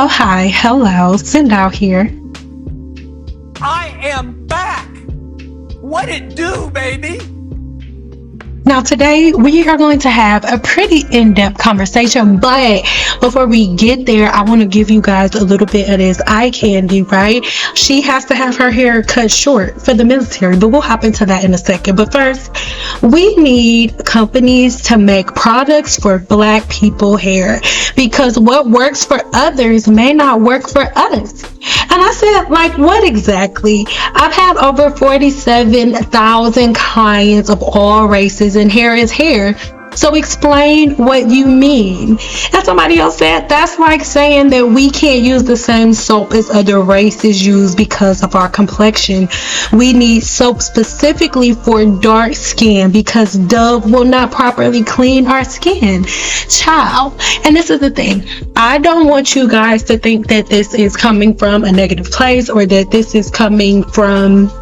Well, hi, hello, CynDoll here. I am back. What it do, baby? Now today we are going to have a pretty in-depth conversation, but before we get there, I want to give you guys a little bit of this eye candy, right? She has to have her hair cut short for the military, but we'll hop into that in a second. But first, we need companies to make products for Black people hair, because what works for others may not work for us. And I said, like, what exactly? I've had over 47,000 clients of all races, and hair is hair. So explain what you mean. And somebody else said, that's like saying that we can't use the same soap as other races use because of our complexion. We need soap specifically for dark skin because Dove will not properly clean our skin. Child. And this is the thing. I don't want you guys to think that this is coming from a negative place or that this is coming from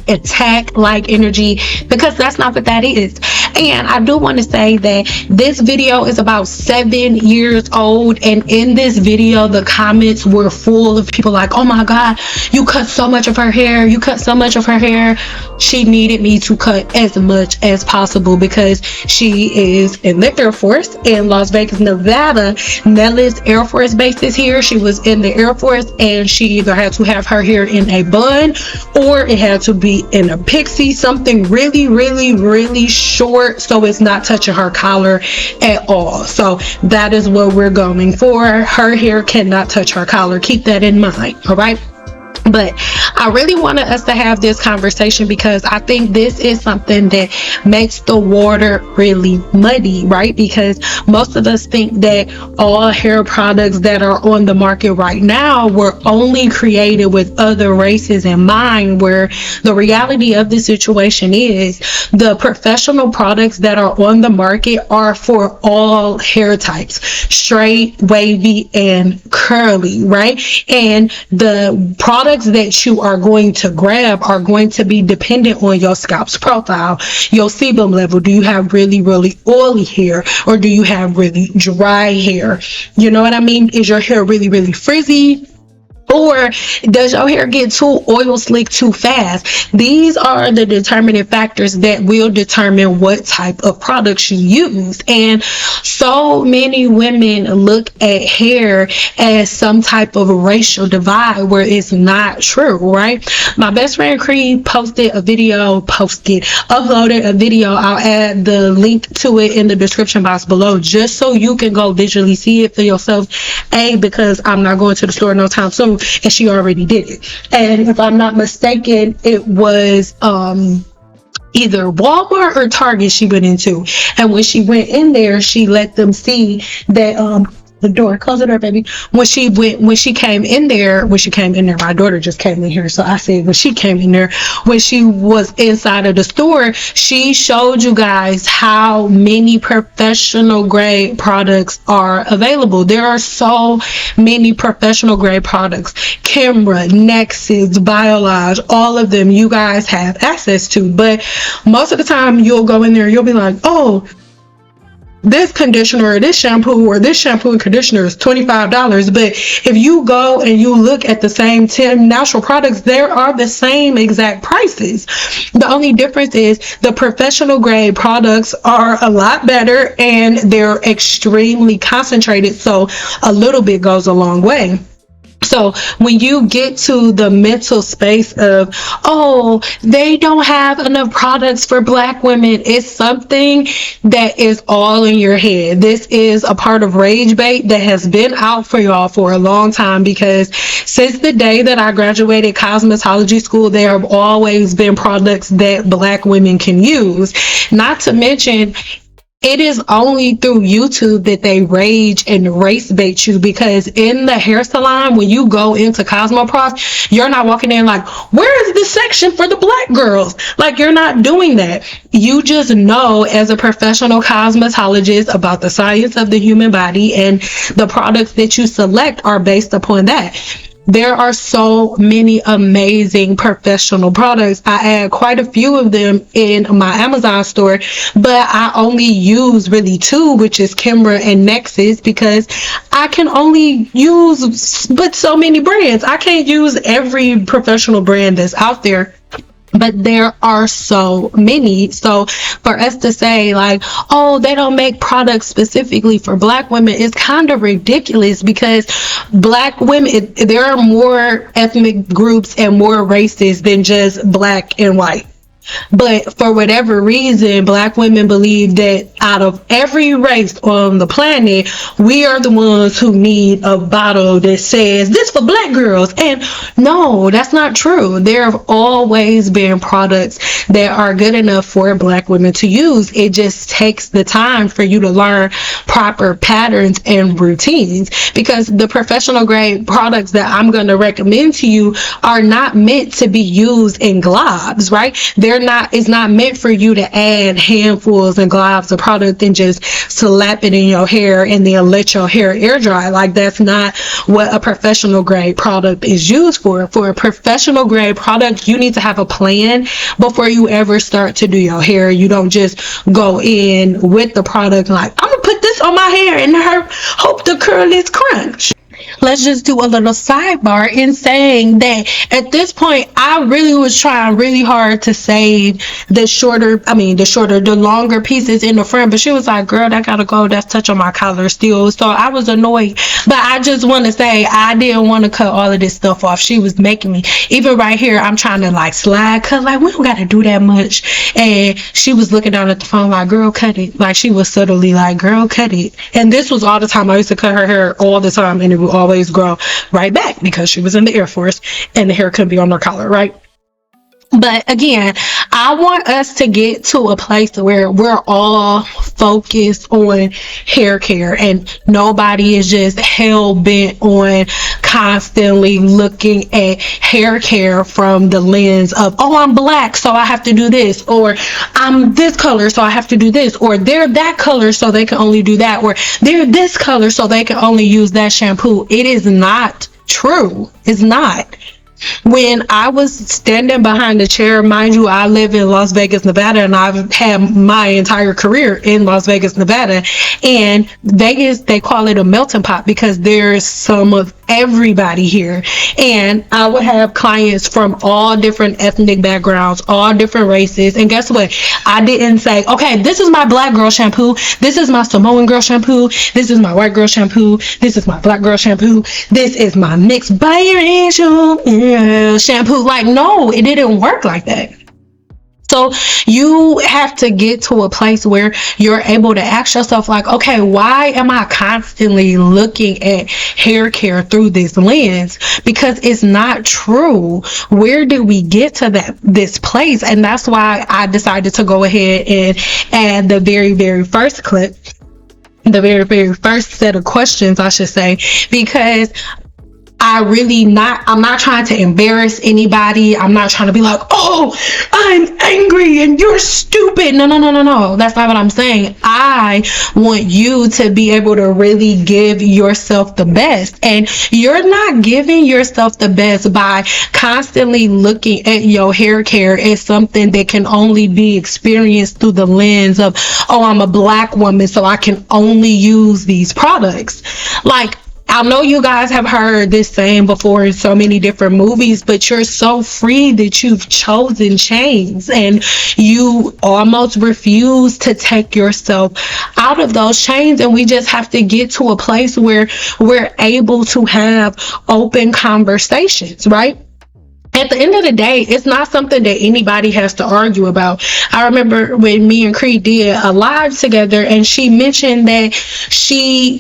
attack like energy, because that's not what that is. And I do want to say that this video is about 7 years old, and in this video the comments were full of people like, oh my god, you cut so much of her hair, you cut so much of her hair. She needed me to cut as much as possible because she is in the Air Force in Las Vegas, Nevada. Nellis Air Force Base is here. She was in the Air Force, and she either had to have her hair in a bun or it had to be in a pixie, something really short so it's not touching her collar at all. So that is what we're going for. Her hair cannot touch her collar. Keep that in mind. All right. But I really wanted us to have this conversation because I think this is something that makes the water really muddy, right? Because most of us think that all hair products that are on the market right now were only created with other races in mind, where the reality of the situation is the professional products that are on the market are for all hair types, straight, wavy, and curly, right? And the products that you are going to grab are going to be dependent on your scalp's profile, your sebum level. Do you have really oily hair, or do you have really dry hair? You know what I mean? Is your hair really frizzy, or does your hair get too oil slick too fast? These are the determining factors that will determine what type of products you use. And so many women look at hair as some type of racial divide, where it's not true, right? My best friend Cree uploaded a video. I'll add the link to it in the description box below, just so you can go visually see it for yourself. Because I'm not going to the store no time soon, and she already did it. And if I'm not mistaken, it was either Walmart or Target she went into. And when she went in there, she let them see that the door, close the door, baby. When she came in there, my daughter just came in here, so I said when she came in there, when she was inside of the store, she showed you guys how many professional grade products are available. There are so many professional grade products. Camera, Nexus, Biolage, all of them you guys have access to. But most of the time you'll go in there, you'll be like, oh, this conditioner or this shampoo or this shampoo and conditioner is $25. But if you go and you look at the same 10 natural products, there are the same exact prices. The only difference is the professional grade products are a lot better and they're extremely concentrated. So a little bit goes a long way. So when you get to the mental space of, oh, they don't have enough products for Black women, it's something that is all in your head. This is a part of rage bait that has been out for y'all for a long time, because since the day that I graduated cosmetology school, there have always been products that Black women can use. Not to mention, it is only through YouTube that they rage and race bait you, because in the hair salon, when you go into Cosmoprof, you're not walking in like, where is the section for the Black girls? Like, you're not doing that. You just know as a professional cosmetologist about the science of the human body, and the products that you select are based upon that. There are so many amazing professional products. I add quite a few of them in my Amazon store, but I only use really two, which is Kimbra and Nexus, because I can only use but so many brands. I can't use every professional brand that's out there, but there are so many. So for us to say like, oh, they don't make products specifically for Black women, is kind of ridiculous, because Black women, there are more ethnic groups and more races than just Black and white. But for whatever reason, Black women believe that out of every race on the planet, we are the ones who need a bottle that says this for Black girls. And no, that's not true. There have always been products that are good enough for Black women to use. It just takes the time for you to learn proper patterns and routines, because the professional grade products that I'm going to recommend to you are not meant to be used in globs, right? It's not meant for you to add handfuls and globs of product and just slap it in your hair and then let your hair air dry. Like, that's not what a professional grade product is used for. For a professional grade product, you need to have a plan before you ever start to do your hair. You don't just go in with the product like, I'm gonna put this on my hair and hope the curl is crunch. Let's just do a little sidebar in saying that at this point, I really was trying really hard to save the longer pieces in the front, but she was like, girl, that gotta go, that's touching my collar still. So I was annoyed, but I just want to say, I didn't want to cut all of this stuff off. She was making me, even right here, I'm trying to like slide cut, like, we don't gotta do that much. And she was looking down at the phone like, girl, cut it. Like, she was subtly like, girl, cut it. And this was all the time. I used to cut her hair all the time, and it would always grow right back because she was in the Air Force and the hair couldn't be on her collar, right? But again, I want us to get to a place where we're all focused on hair care and nobody is just hell bent on constantly looking at hair care from the lens of, oh, I'm Black, so I have to do this, or I'm this color, so I have to do this, or they're that color, so they can only do that, or they're this color, so they can only use that shampoo. It is not true. It's not. When I was standing behind the chair, mind you, I live in Las Vegas, Nevada, and I've had my entire career in Las Vegas, Nevada. And Vegas, they call it a melting pot because there's some of everybody here. And I would have clients from all different ethnic backgrounds, all different races. And guess what? I didn't say, okay, this is my Black girl shampoo, this is my Samoan girl shampoo, this is my white girl shampoo, this is my Black girl shampoo, this is my mixed biracial shampoo. Like, no, it didn't work like that. So you have to get to a place where you're able to ask yourself like, okay, why am I constantly looking at hair care through this lens? Because it's not true. Where did we get to this place? And that's why I decided to go ahead and add the very, very first clip, the very, very first set of questions, I should say, because I'm not trying to embarrass anybody. I'm not trying to be like, oh, I'm angry and you're stupid. No. That's not what I'm saying. I want you to be able to really give yourself the best. And you're not giving yourself the best by constantly looking at your hair care as something that can only be experienced through the lens of, oh, I'm a Black woman, so I can only use these products. Like, I know you guys have heard this saying before in so many different movies, but you're so free that you've chosen chains and you almost refuse to take yourself out of those chains. And we just have to get to a place where we're able to have open conversations, right? At the end of the day, it's not something that anybody has to argue about. I remember when me and Cree did a live together and she mentioned that she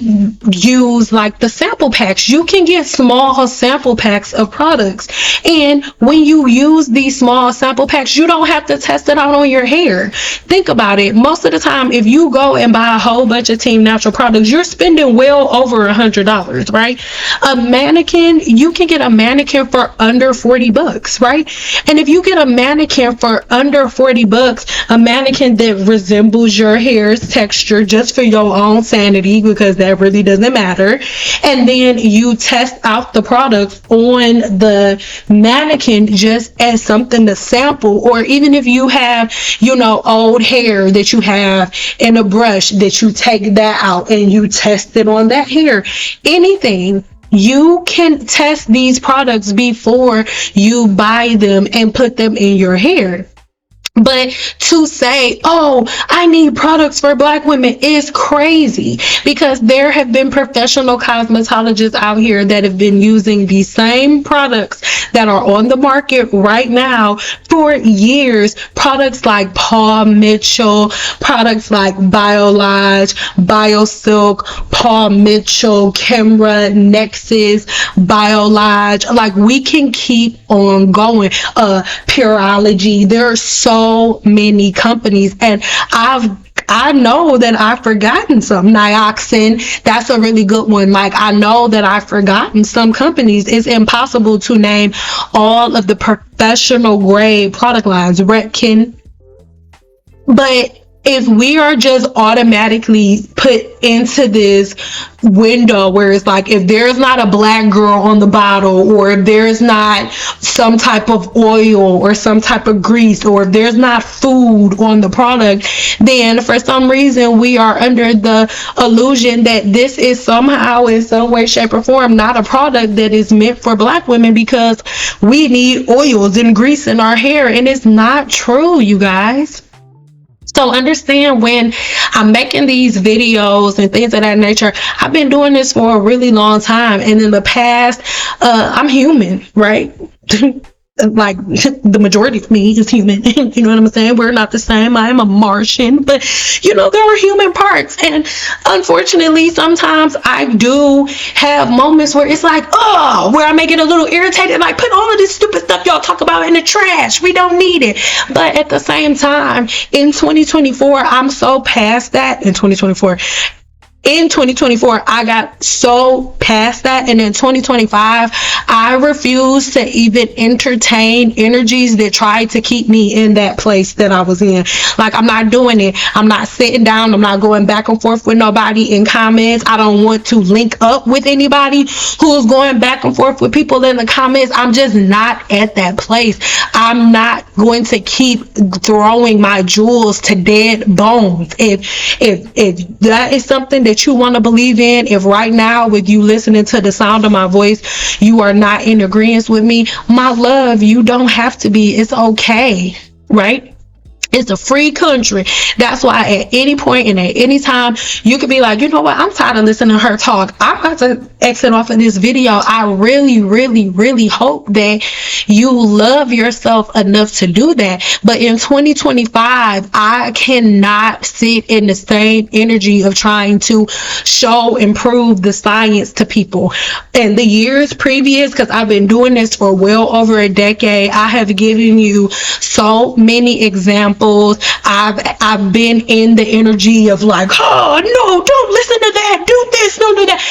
used like the sample packs. You can get small sample packs of products. And when you use these small sample packs, you don't have to test it out on your hair. Think about it. Most of the time, if you go and buy a whole bunch of Team Natural products, you're spending well over $100, right? A mannequin, you can get a mannequin for under $40. bucks, right? And if you get a mannequin for under 40 bucks, a mannequin that resembles your hair's texture just for your own sanity, because that really doesn't matter, and then you test out the products on the mannequin just as something to sample, or even if you have, you know, old hair that you have in a brush, that you take that out and you test it on that hair, anything. You can test these products before you buy them and put them in your hair. But to say, oh, I need products for Black women is crazy, because there have been professional cosmetologists out here that have been using the same products that are on the market right now for years. Products like Paul Mitchell, products like BioLodge, BioSilk, Paul Mitchell, Kemra, Nexus, BioLodge. Like, we can keep on going. Pureology. There are so many companies, and I know that I've forgotten some. Nioxin, that's a really good one. Like, I know that I've forgotten some companies. It's impossible to name all of the professional grade product lines. Redken. But if we are just automatically put into this window where it's like, if there's not a Black girl on the bottle, or if there's not some type of oil or some type of grease, or if there's not food on the product, then for some reason we are under the illusion that this is somehow, in some way, shape, or form, not a product that is meant for Black women, because we need oils and grease in our hair. And it's not true, you guys. So understand, when I'm making these videos and things of that nature, I've been doing this for a really long time. And in the past, I'm human, right? Like, the majority of me is human. You know what I'm saying? We're not the same. I am a Martian, but you know, there are human parts. And unfortunately, sometimes I do have moments where it's like, oh, where I may get a little irritated, like, put all of this stupid stuff y'all talk about in the trash. We don't need it. But at the same time, in 2024, I'm so past that. In 2024, I got so past that. And in 2025, I refuse to even entertain energies that try to keep me in that place that I was in. Like, I'm not doing it. I'm not sitting down. I'm not going back and forth with nobody in comments. I don't want to link up with anybody who's going back and forth with people in the comments. I'm just not at that place. I'm not going to keep throwing my jewels to dead bones. If that is something that you want to believe in, if right now, with you listening to the sound of my voice, you are not in agreement with me, my love, you don't have to be. It's okay, right? It's a free country. That's why at any point and at any time, you could be like, you know what? I'm tired of listening to her talk. I'm about to exit off of this video. I really, really, really hope that you love yourself enough to do that. But in 2025, I cannot sit in the same energy of trying to show and prove the science to people. And the years previous, because I've been doing this for well over a decade, I have given you so many examples. I've been in the energy of like, oh no, don't listen to that, do this, don't do that.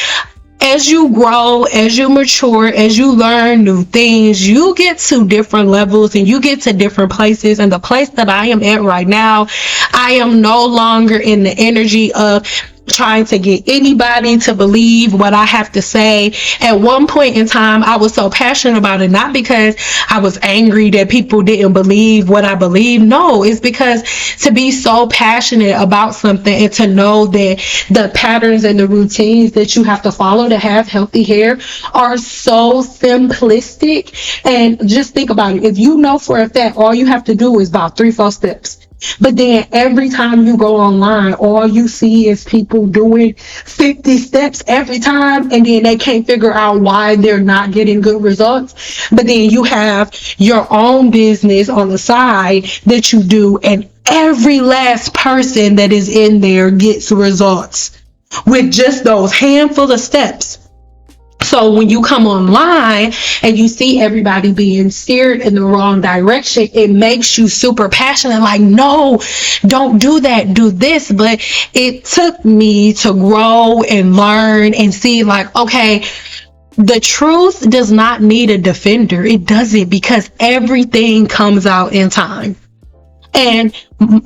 As you grow, as you mature, as you learn new things, you get to different levels and you get to different places. And the place that I am at right now, I am no longer in the energy of trying to get anybody to believe what I have to say. At one point in time, I was so passionate about it, not because I was angry that people didn't believe what I believe. No, it's because to be so passionate about something and to know that the patterns and the routines that you have to follow to have healthy hair are so simplistic. And just think about it. If you know for a fact all you have to do is about 3-4 steps, but then every time you go online, all you see is people doing 50 steps every time, and then they can't figure out why they're not getting good results. But then you have your own business on the side that you do, and every last person that is in there gets results with just those handful of steps. So when you come online and you see everybody being steered in the wrong direction, it makes you super passionate, like, no, don't do that, do this. But it took me to grow and learn and see, like, okay, The truth does not need a defender. It doesn't, because everything comes out in time. And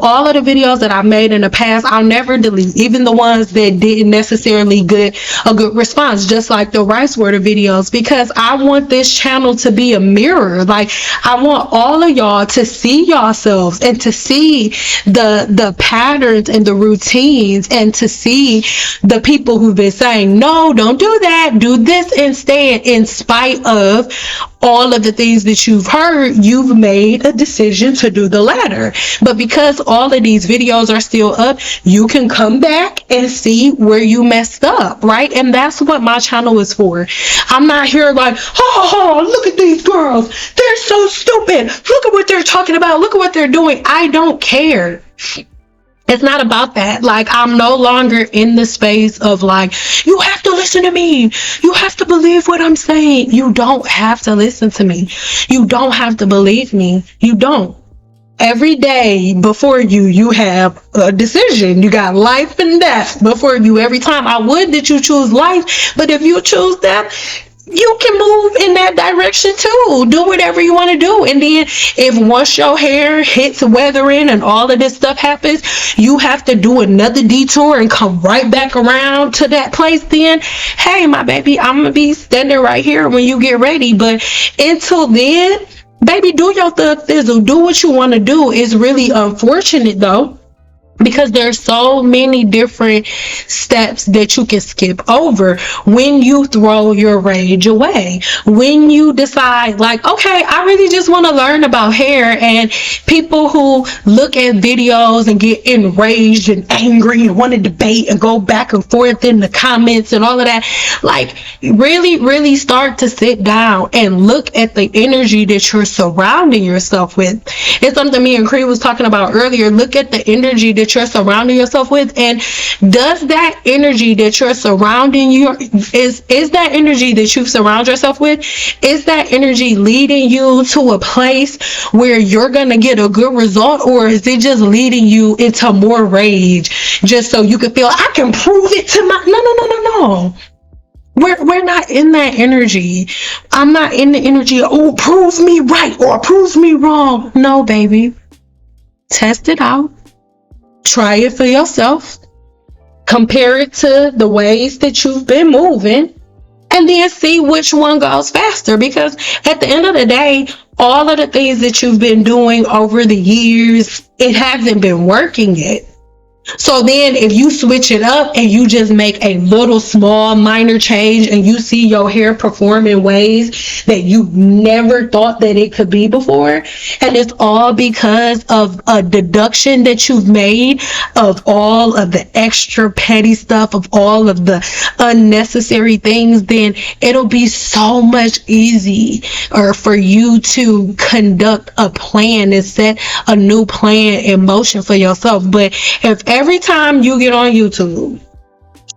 all of the videos that I've made in the past, I'll never delete, even the ones that didn't necessarily get a good response, just like the rice water videos, because I want this channel to be a mirror. Like, I want all of y'all to see yourselves and to see the patterns and the routines, and to see the people who've been saying, no, don't do that, do this instead. In spite of all of the things that you've heard, you've made a decision to do the latter. But because all of these videos are still up, you can come back and see where you messed up, right? And that's what my channel is for. I'm not here like, oh, look at these girls, they're so stupid, look at what they're talking about, look at what they're doing. I don't care. It's not about that. Like, I'm no longer in the space of like, you have to listen to me, you have to believe what I'm saying. You don't have to listen to me. You don't have to believe me. You don't. Every day before you, you have a decision. You got life and death before you. Every time, I would that you choose life, but if you choose death, you can move in that direction too. Do whatever you want to do. And then if once your hair hits weathering and all of this stuff happens, you have to do another detour and come right back around to that place, then hey, my baby, I'm gonna be standing right here when you get ready. But until then, baby, do your thug thizzle, do what you want to do. It's really unfortunate though, because there's so many different steps that you can skip over when you throw your rage away. When you decide like, okay, I really just want to learn about hair. And people who look at videos and get enraged and angry and want to debate and go back and forth in the comments and all of that, like, really start to sit down and look at the energy that you're surrounding yourself with. It's something me and Cree was talking about earlier. Look at the energy that you're surrounding yourself with, and does that energy that you're surrounding you is that energy that you surround yourself with, is that energy leading you to a place where you're gonna get a good result, or is it just leading you into more rage just so you can feel I can prove it to my no. We're not in that energy. I'm not in the energy of, oh, prove me right or prove me wrong. No, baby. Test it out. Try it for yourself. Compare it to the ways that you've been moving, and then see which one goes faster. Because at the end of the day, all of the things that you've been doing over the years, it hasn't been working yet. So then if you switch it up and you just make a little small minor change and you see your hair perform in ways that you never thought that it could be before, and it's all because of a deduction that you've made of all of the extra petty stuff, of all of the unnecessary things, then it'll be so much easier for you to conduct a plan and set a new plan in motion for yourself. But if every time you get on YouTube,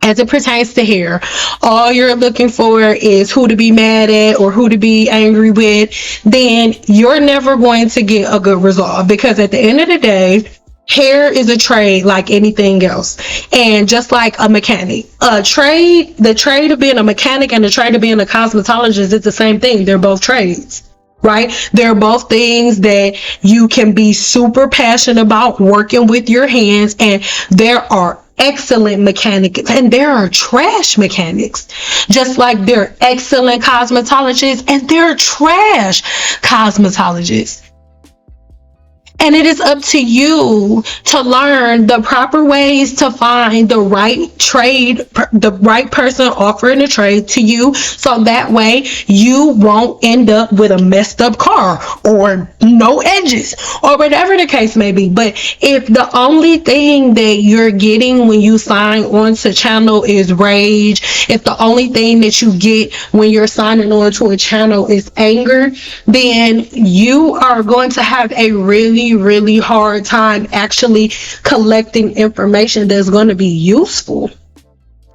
as it pertains to hair, all you're looking for is who to be mad at or who to be angry with, then you're never going to get a good result. Because at the end of the day, hair is a trade like anything else. And just like a mechanic, the trade of being a mechanic and the trade of being a cosmetologist is the same thing. They're both trades. Right? They're both things that you can be super passionate about working with your hands, and there are excellent mechanics and there are trash mechanics, just like there are excellent cosmetologists and there are trash cosmetologists. And it is up to you to learn the proper ways to find the right trade, the right person offering a trade to you, so that way you won't end up with a messed up car or no edges or whatever the case may be. But if the only thing that you're getting when you sign on to channel is rage, if the only thing that you get when you're signing on to a channel is anger, then you are going to have a really hard time actually collecting information that's going to be useful.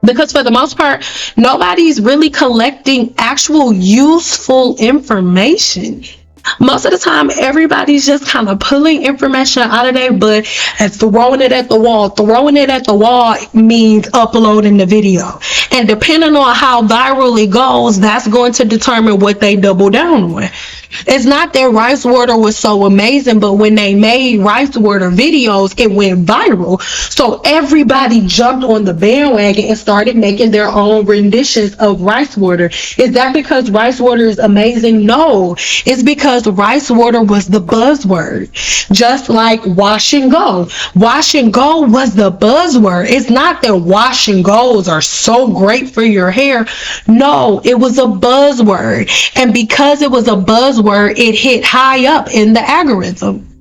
Because for the most part, nobody's really collecting actual useful information. Most of the time, everybody's just kind of pulling information out of their butt and throwing it at the wall. Throwing it at the wall means uploading the video. And depending on how viral it goes, that's going to determine what they double down on. It's not that rice water was so amazing, but when they made rice water videos, it went viral. So everybody jumped on the bandwagon and started making their own renditions of rice water. Is that because rice water is amazing? No, it's because rice water was the buzzword. Just like wash and go. Wash and go was the buzzword. It's not that wash and goes are so great for your hair. No, it was a buzzword. And because it was a buzzword, it hit high up in the algorithm.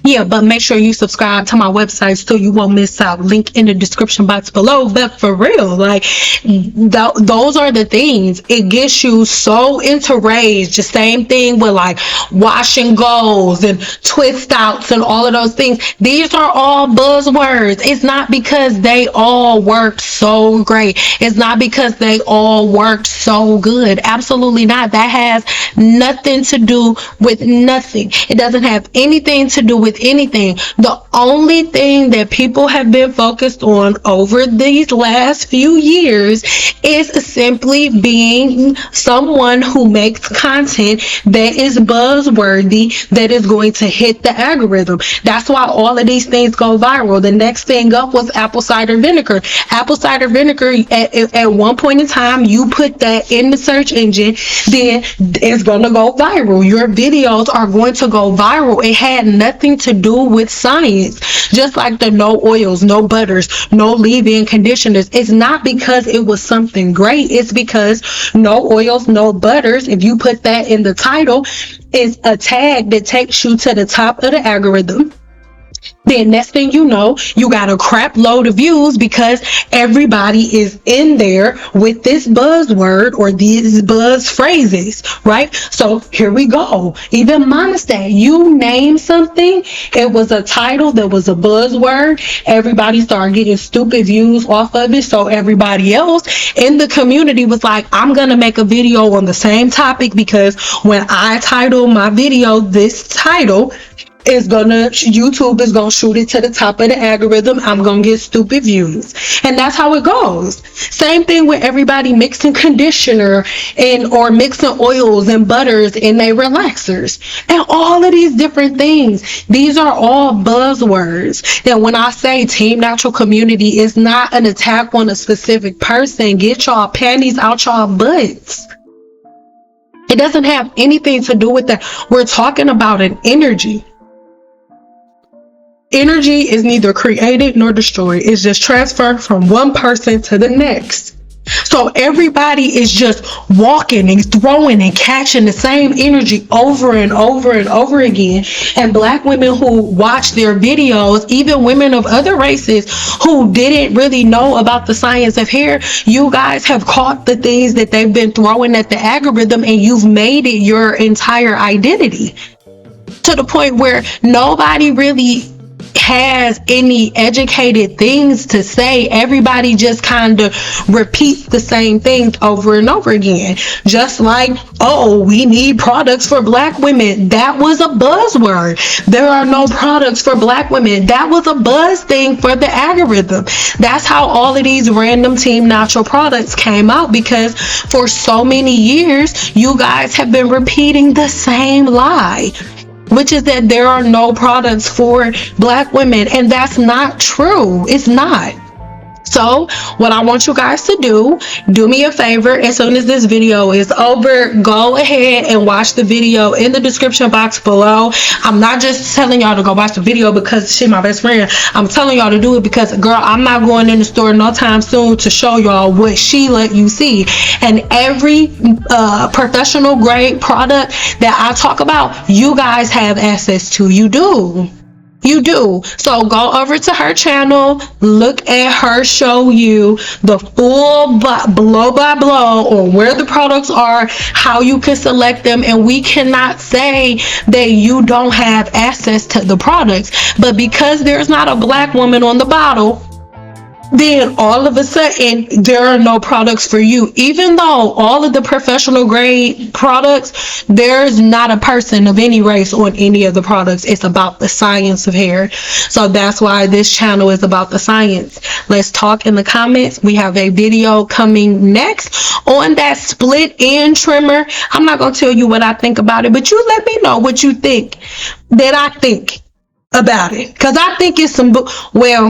Yeah, but make sure you subscribe to my website so you won't miss out. Link in the description box below. But for real, like, those are the things. It gets you so enraged. The same thing with like wash and goes and twist outs and all of those things. These are all buzzwords. It's not because they all work so great. It's not because they all work so good. Absolutely not. That has nothing to do with nothing. It doesn't have anything to do with anything. The only thing that people have been focused on over these last few years is simply being someone who makes content that is buzzworthy, that is going to hit the algorithm. That's why all of these things go viral. The next thing up was apple cider vinegar. Apple cider vinegar, at one point in time, you put that in the search engine, then it's going to go viral. Your videos are going to go viral. It had nothing to do with science. Just like the no oils, no butters, no leave-in conditioners. It's not because it was something great. It's because no oils, no butters, if you put that in the title, is a tag that takes you to the top of the algorithm. Then next thing you know, you got a crap load of views because everybody is in there with this buzzword or these buzz phrases, right? So here we go. Even ONSTEAD, you name something, it was a title that was a buzzword. Everybody started getting stupid views off of it. So everybody else in the community was like, I'm going to make a video on the same topic because when I title my video this title, YouTube is gonna shoot it to the top of the algorithm. I'm gonna get stupid views, and that's how it goes. Same thing with everybody mixing conditioner or mixing oils and butters in their relaxers and all of these different things. These are all buzzwords. And when I say Team Natural Community, is not an attack on a specific person. Get y'all panties out y'all butts. It doesn't have anything to do with that. We're talking about an energy. Energy is neither created nor destroyed. It's just transferred from one person to the next. So everybody is just walking and throwing and catching the same energy over and over and over again. And Black women who watch their videos, even women of other races who didn't really know about the science of hair, you guys have caught the things that they've been throwing at the algorithm and you've made it your entire identity. To the point where nobody really has any educated things to say. Everybody just kind of repeats the same things over and over again. Just like, oh, we need products for Black women. That was a buzzword. There are no products for Black women. That was a buzz thing for the algorithm. That's how all of these random Team Natural products came out, because for so many years, you guys have been repeating the same lie, which is that there are no products for Black women. And that's not true. It's not. So what I want you guys to do me a favor. As soon as this video is over, go ahead and watch the video in the description box below. I'm not just telling y'all to go watch the video because she's my best friend. I'm telling y'all to do it because, girl, I'm not going in the store no time soon to show y'all what she let you see. And every professional grade product that I talk about, you guys have access to. You do. You do. So go over to her channel, look at her show you the full blow by blow on where the products are, how you can select them, and we cannot say that you don't have access to the products. But because there's not a Black woman on the bottle, then all of a sudden there are no products for you. Even though all of the professional grade products, there's not a person of any race on any of the products. It's about the science of hair. So that's why this channel is about the science. Let's talk in the comments. We have a video coming next on that split end trimmer. I'm not going to tell you what I think about it, but you let me know what you think that I think about it, because I think it's some, well,